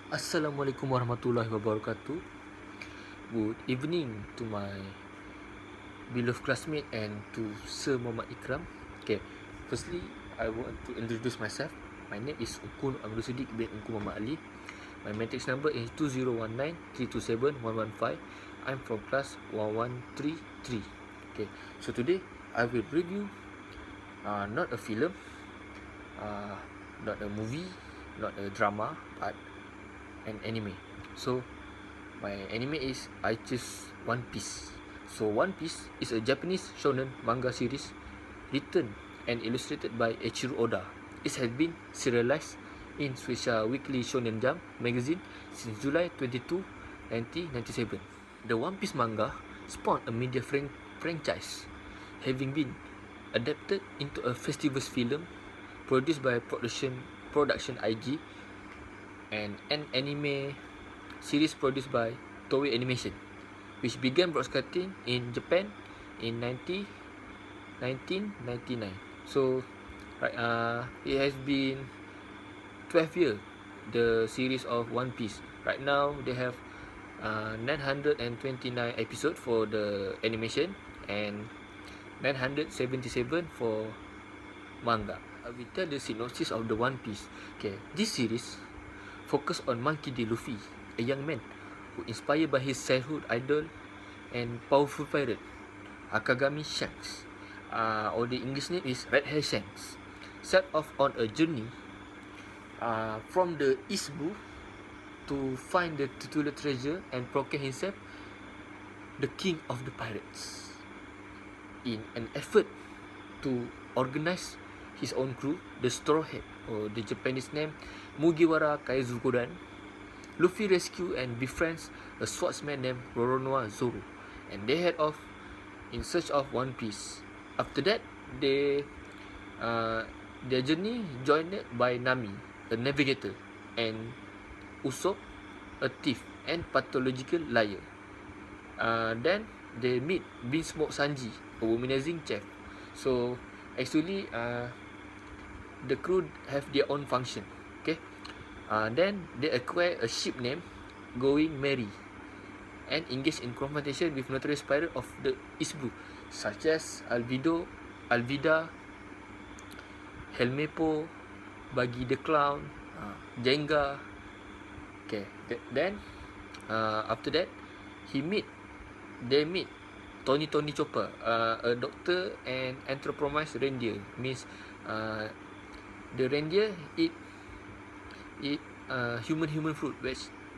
Assalamualaikum warahmatullahi wabarakatuh. Good evening to my beloved classmate and to Sir Muhammad Ikram. Okay, firstly, I want to introduce myself. My name is Ukun Abdul Siddiq bin Ukun Muhammad Ali. My matrix number is 2019-327-115. I'm from class 1133. Okay, so today I will review not a film, not a movie, not a drama, but an anime. So my anime is I choose One Piece. So One Piece is a Japanese shonen manga series written and illustrated by Eiichiro Oda. It has been serialized in Shueisha Weekly Shonen Jump magazine since July 22, 1997. The One Piece manga spawned a media franchise, having been adapted into a festivus film produced by Production IG and an anime series produced by Toei Animation, which began broadcasting in Japan in 1999. So, it has been 12 years, the series of One Piece. Right now, they have 929 episodes for the animation and 977 for manga. I will tell the synopsis of the One Piece. Okay, this series focus on Monkey D. Luffy, a young man who, inspired by his childhood idol and powerful pirate, Akagami Shanks, or the English name is Red Hair Shanks, set off on a journey from the East Blue to find the titular treasure and proclaim himself the king of the pirates. In an effort to organize his own crew, the Straw Hat, or the Japanese name Mugiwara Kaizukuran, Luffy rescues and befriends a swordsman named Roronoa Zoro, and they head off in search of One Piece. After that, their journey joined by Nami, a navigator, and Usopp, a thief and pathological liar. Then they meet Beansmoke Sanji, a womanizing chef. So actually, the crew have their own function. Okay. Then they acquire a ship named Going Merry and engage in confrontation with notorious pirates of the East Blue, such as Alvida, Helmepo, Buggy the Clown, Jenga. Okay, then after that, they meet Tony Chopper, a doctor and anthropomorphized reindeer. Means the reindeer eat human fruit,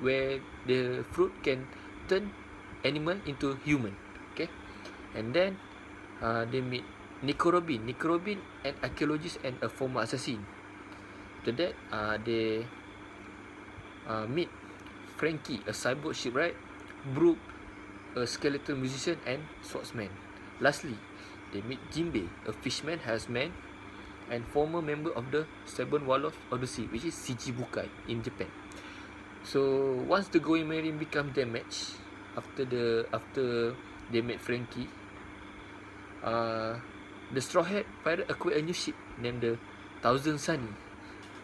where the fruit can turn animal into human. Okay, and then they meet Nico Robin, an archaeologist and a former assassin. After that, they meet Frankie, a cyborg shipwright, Brooke, a skeletal musician and swordsman. Lastly, they meet Jinbei, a fisherman, herdsman, and former member of the Seven Warlords of the Sea, which is Shichibukai in Japan. So once the Going Merry become damaged after they met Frankie, the Straw Hat pirate acquired a new ship named the Thousand Sunny,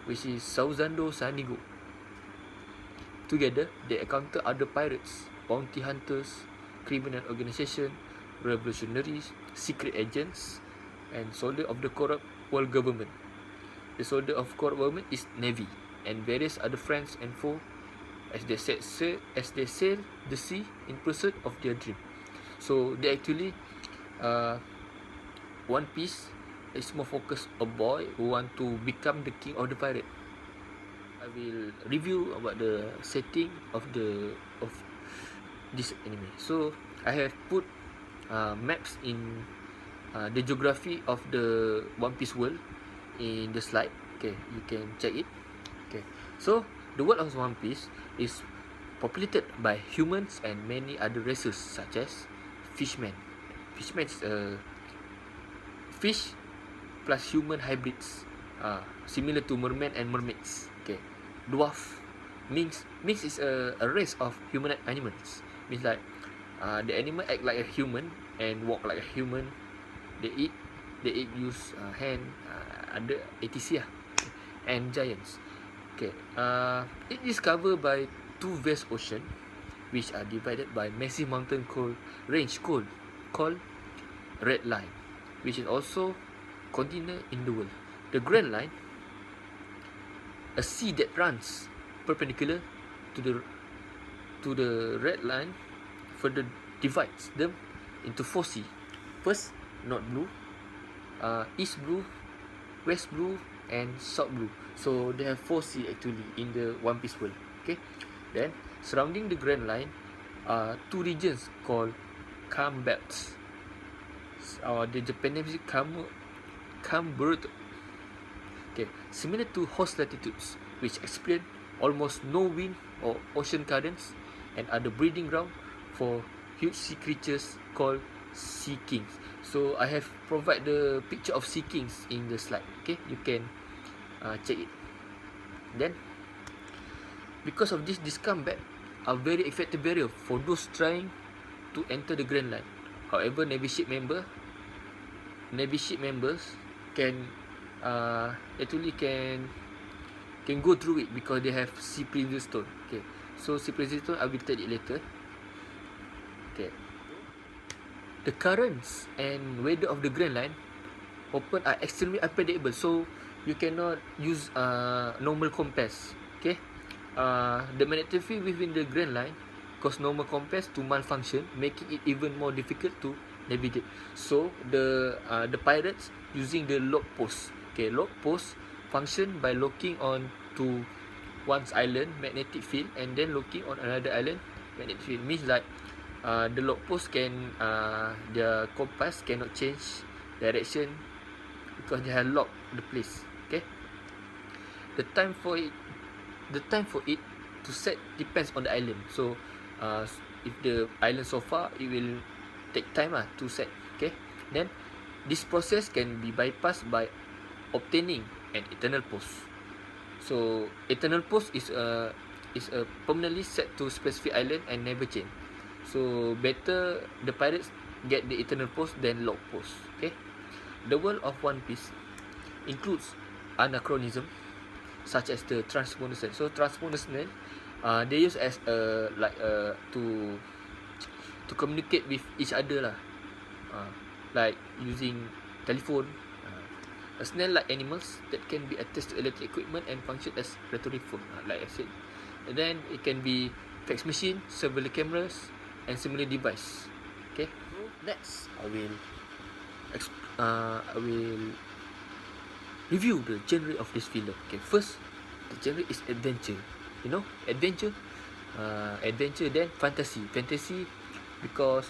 which is Sauzando Sanigo. Together, they encounter other pirates, bounty hunters, criminal organization, revolutionaries, secret agents, and soldier of the corrupt world government. The soldier of corrupt government is Navy, and various other friends and foes as they sail the sea in pursuit of their dream. So they actually, One Piece is more focused on a boy who want to become the king of the pirate. I will review about the setting of this anime. So I have put maps in the geography of the One Piece world in the slide. Okay, you can check it. Okay, so the world of One Piece is populated by humans and many other races such as fishmen. Fishmen is a fish plus human hybrids, similar to merman and mermaids. Okay, dwarf mix is a race of humanoid animals. Means like the animal act like a human and walk like a human. They eat use hand, ada ATC lah. And giants. Okay, it is covered by two vast oceans, which are divided by massive mountain range called Red Line, which is also continent in the world. The Grand Line, a sea that runs perpendicular to the Red Line, further divides them into four seas. First, North Blue, East Blue, West Blue, and South Blue. So they have four seas actually in the One Piece world. Okay, then surrounding the Grand Line are two regions called calm belts. The Japanese Camberto. Okay, similar to host latitudes, which explain almost no wind or ocean currents, and are the breeding ground for huge sea creatures called sea kings. So I have provide the picture of sea kings in the slide. Okay, you can check it. Then, because of this combat are very effective barrier for those trying to enter the Grand Line. However, Navy ship members can actually can go through it because they have sea previous stone. Okay, so sea previous stone I will tell it later. Okay, the currents and weather of the Grand Line open are extremely unpredictable, so you cannot use normal compass. Okay, the magnetic field within the Grand Line cause normal compass to malfunction, making it even more difficult to navigate. So the pirates using the lock post. Okay, lock post function by locking on to one's island magnetic field and then locking on another island magnetic field. Means like the lock post can their compass cannot change direction because they have locked the place. Okay, the time for it to set depends on the island. So if the island so far, it will take time to set. Okay, then this process can be bypassed by obtaining an eternal post. So eternal post is a permanently set to specific island and never change. So better the pirates get the eternal post than log post. Okay, the world of One Piece includes anachronism such as the transponer cell. So transponer cell, they use as to communicate with each other lah. Like using telephone. A snail-like animals that can be attached to electric equipment and function as rotary phone, like I said. And then it can be fax machine, several cameras, and similar device. Okay. Next, I will review the genre of this film. Okay, first, the genre is adventure. You know, adventure, then fantasy. Fantasy, because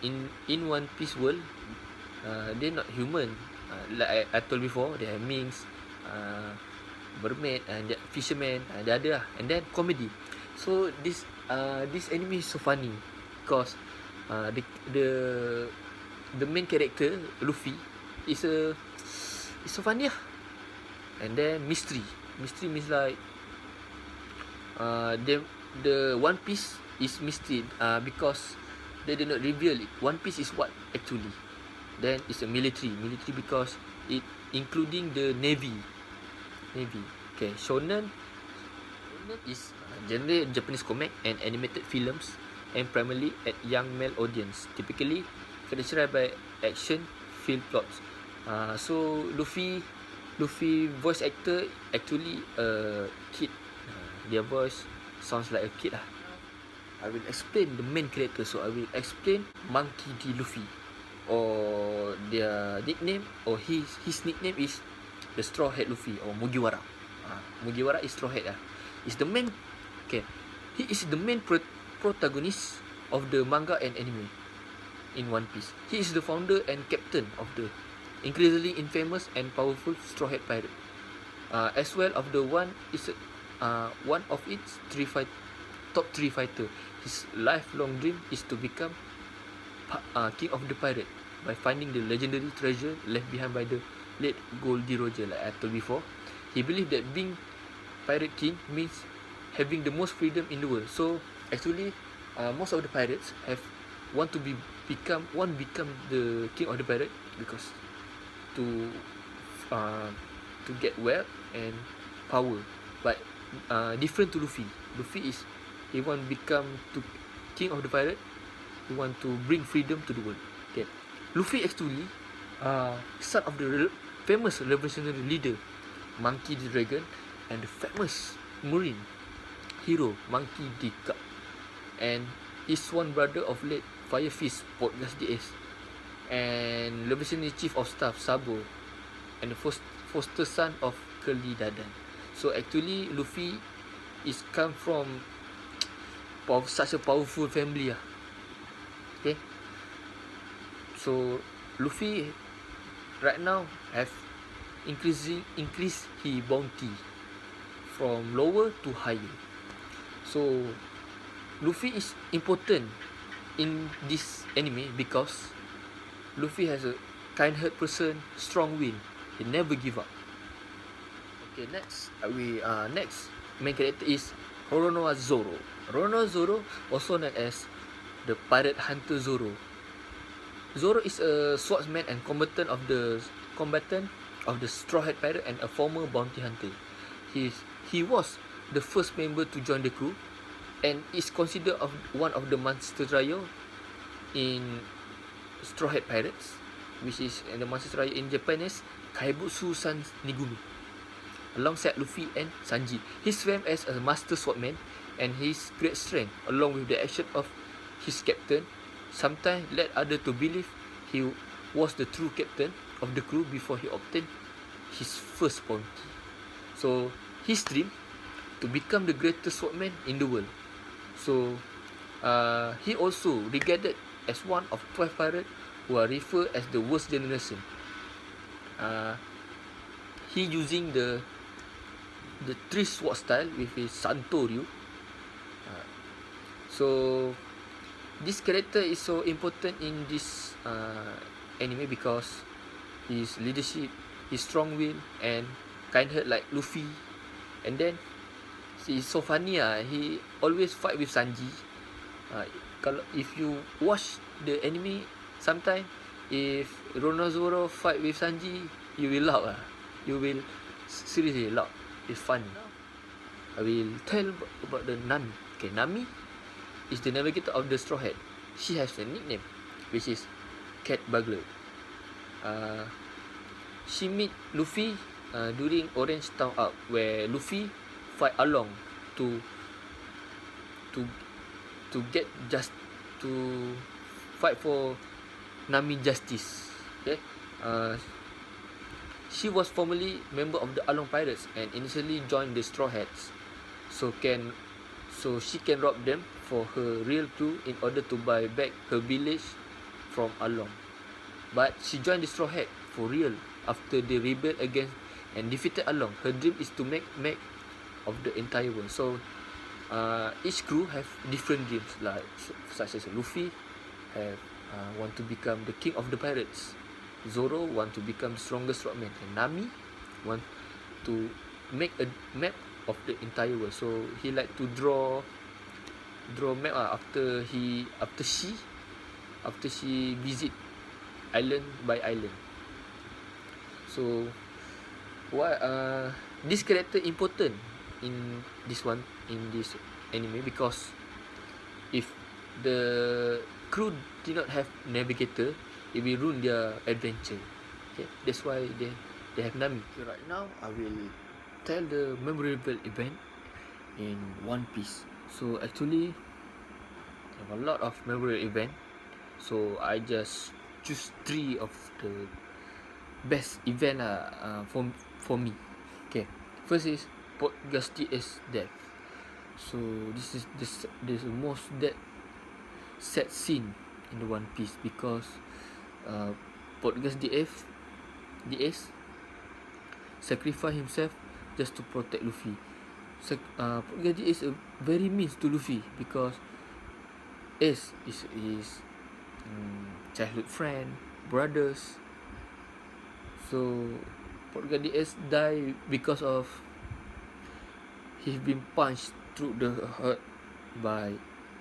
in One Piece world, they're not human. Like I told before, they have minks, mermaid, fisherman, dia ada lah. And then comedy. So this anime is so funny because the main character Luffy is so funny lah. And then mystery means like the One Piece is mystery because they did not reveal it. One Piece is what actually. Then it's a military because it including the navy. Okay, shonen is generally Japanese comic and animated films, and primarily at young male audience, typically characterized by action film plots. So Luffy voice actor actually a kid. Their voice sounds like a kid lah. I will explain the main character. So I will explain Monkey D. Luffy, or their nickname, or his nickname is the Straw Hat Luffy or Mugiwara. Mugiwara is Straw Hat lah. Is the main. Okay, he is the main protagonist of the manga and anime in One Piece. He is the founder and captain of the increasingly infamous and powerful Straw Hat Pirate. As well of the one of its top 3 fighter. His lifelong dream is to become king of the pirate by finding the legendary treasure left behind by the late Goldie Roger. Like I told before, he believed that being pirate king means having the most freedom in the world. So actually, most of the pirates want become the king of the pirate because to get wealth and power, but different to Luffy. Luffy is he want become to king of the pirate. He want to bring freedom to the world. Okay, Luffy actually son of the famous revolutionary leader Monkey D. Dragon and the famous marine hero Monkey D. Cap, and his one brother of late Fire Fist Portgas DS, and revolutionary chief of staff Sabo, and the foster son of Curly Dadan. So actually Luffy is come from such a powerful family lah. Okay, so Luffy right now have increased his bounty from lower to higher. So Luffy is important in this anime because Luffy has a kind-hearted person, strong will. He never give up. Okay, next main character is Roronoa Zoro. Roronoa Zoro, also known as the Pirate Hunter Zoro. Zoro is a swordsman and combatant of the Straw Hat Pirate and a former bounty hunter. He was the first member to join the crew and is considered one of the master trio in Straw Hat Pirates, which is the master trio in Japanese Kaibutsu San Nigumi, alongside Luffy and Sanji. His fame as a master swordsman and his great strength, along with the action of his captain, sometimes led others to believe he was the true captain of the crew before he obtained his first bounty. So his dream to become the greatest swordsman in the world. So he also regarded as one of 12 pirates who are referred as the worst generation. He using the three sword style with his Santo Ryu. So this character is so important in this anime because his leadership, his strong will, and kind-hearted like Luffy. And then he's so funny he always fight with Sanji. Kalau if you watch the anime, sometimes if Roronoa fight with Sanji, you will laugh You will seriously laugh. It's fun. I will tell about the Nami. Okay, Nami is the navigator of the Straw Hat. She has a nickname, which is Cat Burglar. She meet Luffy during Orange Town Arc, where Luffy fight along to get to fight for Nami justice. Okay, she was formerly member of the Along Pirates and initially joined the Straw Hats, so she can rob them for her real crew in order to buy back her village from Along. But she joined the Straw Hat for real after they rebelled against and defeated Along. Her dream is to make map of the entire world. So each crew have different dreams, like such as Luffy have want to become the king of the pirates. Zoro want to become strongest swordman, and Nami want to make a map of the entire world. So he like to draw map after she visit island by island. So what this character important in this anime because if the crew did not have navigator, it will ruin their adventure. Okay, that's why they have Nami. So right now I will tell the memorable event in One Piece. So actually I have a lot of memorable event. So I just choose 3 of the best event for me. Okay, first is Portgas DS death. So this is the most sad scene in the One Piece because Portgas DS sacrifice himself just to protect Luffy. Portgas DS is very mean to Luffy because Ace is his childhood friend, brothers. So Portgas DS die because of he's been punched through the heart by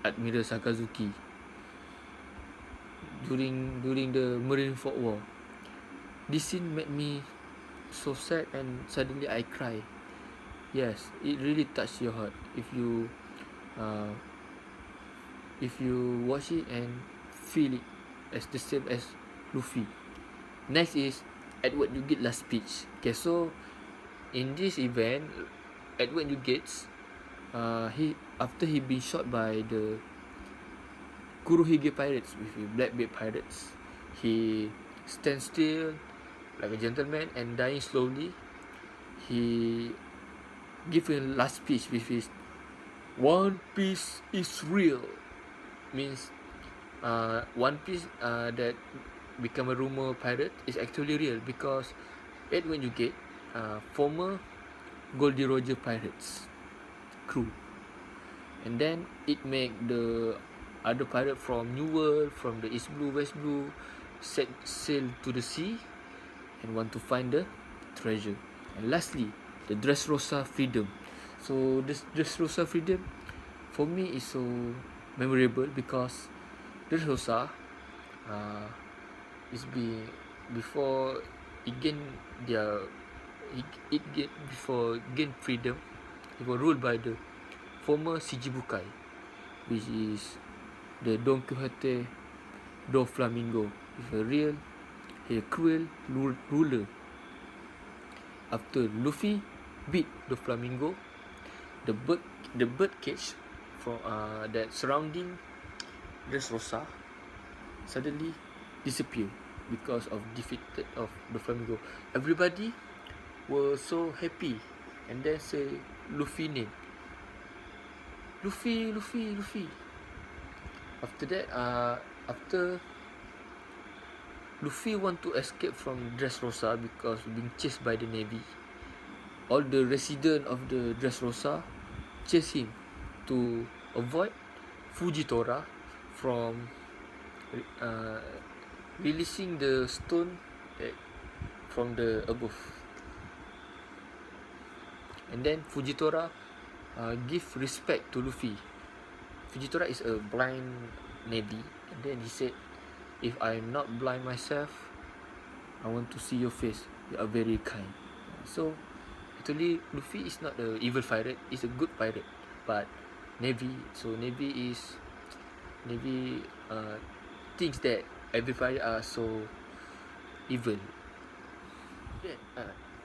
Admiral Sakazuki during the Marineford War. This scene made me so sad and suddenly I cry Yes, it really touched your heart uh, if you watch it and feel it as the same as Luffy. Next is Edward Newgate last speech. Okay, so in this event, Edward Newgate, he after he been shot by the Kurohige pirates with the Blackbeard pirates, he stands still like a gentleman and dying slowly. He give a last speech with his "One Piece is real," means One Piece that become a rumor pirate is actually real because Edward Newgate, former Goldie Roger pirates crew, and then it make the other pirate from New World, from the East Blue, West Blue, set sail to the sea and want to find the treasure. And lastly, the Dressrosa Freedom. So this Dressrosa Freedom for me is so memorable because Dressrosa uh, is before it gain their it get before gain freedom. It was ruled by the former Shichibukai, which is the Don Quixote do Flamingo, with a real, a cruel ruler. After Luffy beat the Flamingo, the bird cage from that surrounding Dressrosa suddenly disappear because of defeated of the Flamingo. Everybody were so happy, and then say Luffy name. Luffy. After that, after Luffy want to escape from Dressrosa because being chased by the Navy, all the resident of the Dressrosa chase him to avoid Fujitora from uh, releasing the stone from the above. And then Fujitora give respect to Luffy. Fujitora is a blind Navy, and then he said, "If I'm not blind myself, I want to see your face. You are very kind." So actually, Luffy is not a evil pirate. He's a good pirate, but Navy. So Navy thinks that every pirate are so evil. Then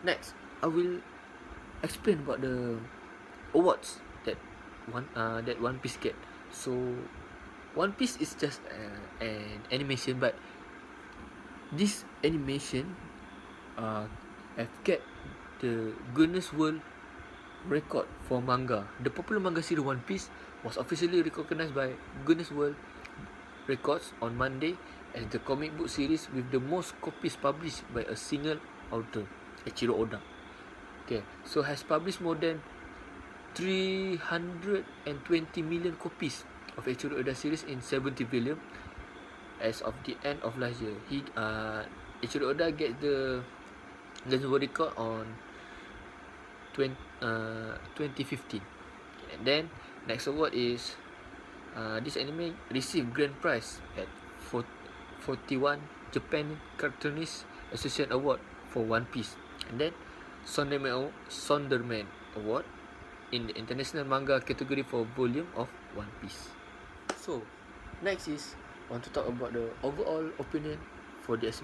next, I will explain about the awards that One Piece get. So One Piece is just an animation, but this animation have get the Guinness World Record for manga. The popular manga series One Piece was officially recognized by Guinness World Records on Monday as the comic book series with the most copies published by a single author, Eiichiro Oda. Okay, so has published more than 320 million copies of Eiichiro Oda series in 70 volumes as of the end of last year. Eiichiro Oda gets the Guinness World Record on 2015. And then next award is this anime received grand prize at 41 Japan Cartoonist Association Award for One Piece. And then Sonderman Award in the international manga category for volume of One Piece. So next is I want to talk about the overall opinion for this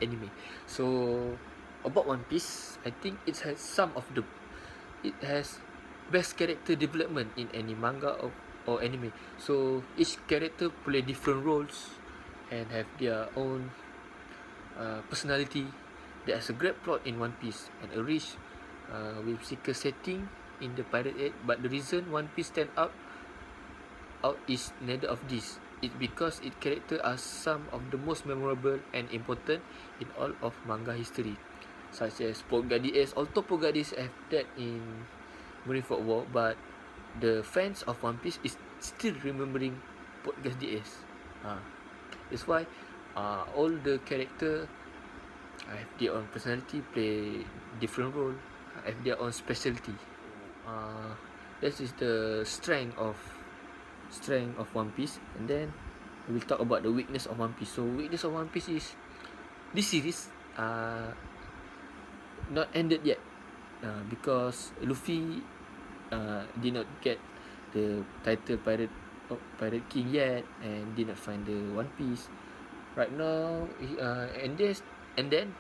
anime. So about One Piece, I think it has best character development in any manga or anime. So each character play different roles and have their own personality. There's a great plot in One Piece and a rich whimsical setting in the pirate age. But the reason One Piece stand out is neither of these. It's because its characters are some of the most memorable and important in all of manga history, such as Pogadis. Although Pogadis have died in Marineford War, but the fans of One Piece is still remembering Pogadis. That's why all the characters have their own personality, play different role, have their own specialty. That is the strength of One Piece. And then we'll talk about the weakness of One Piece. So weakness of One Piece is this series not ended yet. because Luffy did not get the title Pirate King yet, and did not find the One Piece. Right now, and then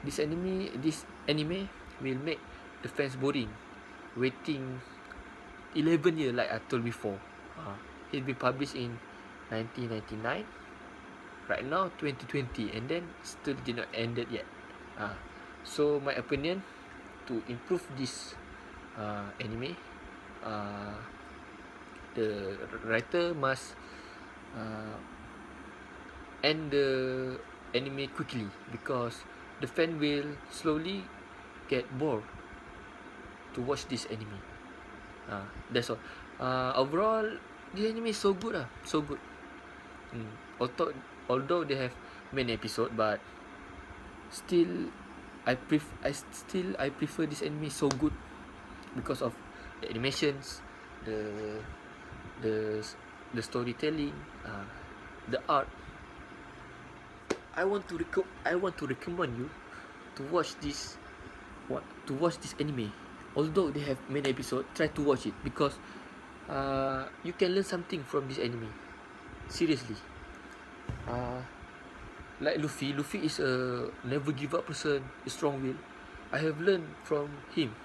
this anime will make the fans boring, waiting 11 years like I told before. It be published in 1999. Right now 2020, and then still did not ended yet. So my opinion, to improve this anime, the writer must end the anime quickly, because the fan will slowly get bored to watch this anime. That's all. Overall, the anime is so good so good. Although they have many episodes, but still I prefer this anime so good because of the animations, the the the storytelling, the art. I want to recommend you to watch this anime. Although they have many episodes, try to watch it, because you can learn something from this anime. Seriously. Like Luffy is a never give up person, a strong will. I have learned from him.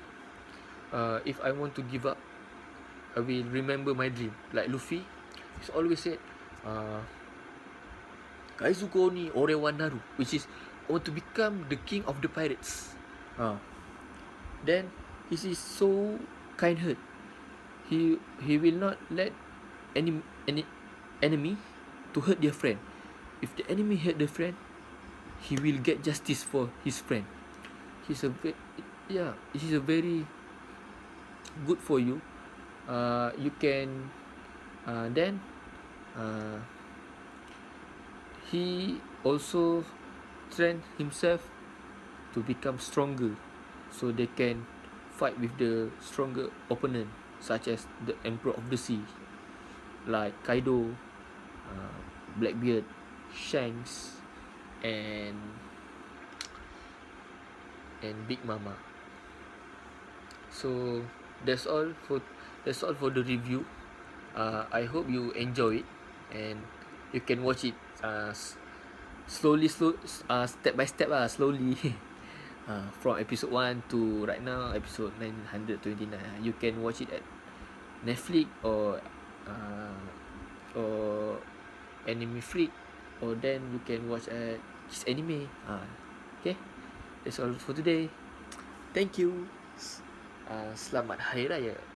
If I want to give up, I will remember my dream. Like Luffy, he's always said, Kaizuko ni ore wa naru, which is, I want to become the king of the pirates. Then he is so kind-hearted. He will not let any enemy to hurt their friend. If the enemy hurt the friend, he will get justice for his friend. It is a very good for you. You can then he also train himself to become stronger, so they can fight with the stronger opponent, such as the Emperor of the Sea, like Kaido, Blackbeard, Shanks, and Big Mama. So that's all for the review. I hope you enjoy it, and you can watch it step by step, slowly. From episode 1 to right now episode 929. You can watch it at Netflix or Anime Freak, or then you can watch at Kiss Anime. Okay, that's all for today. Thank you. Selamat Hari Raya.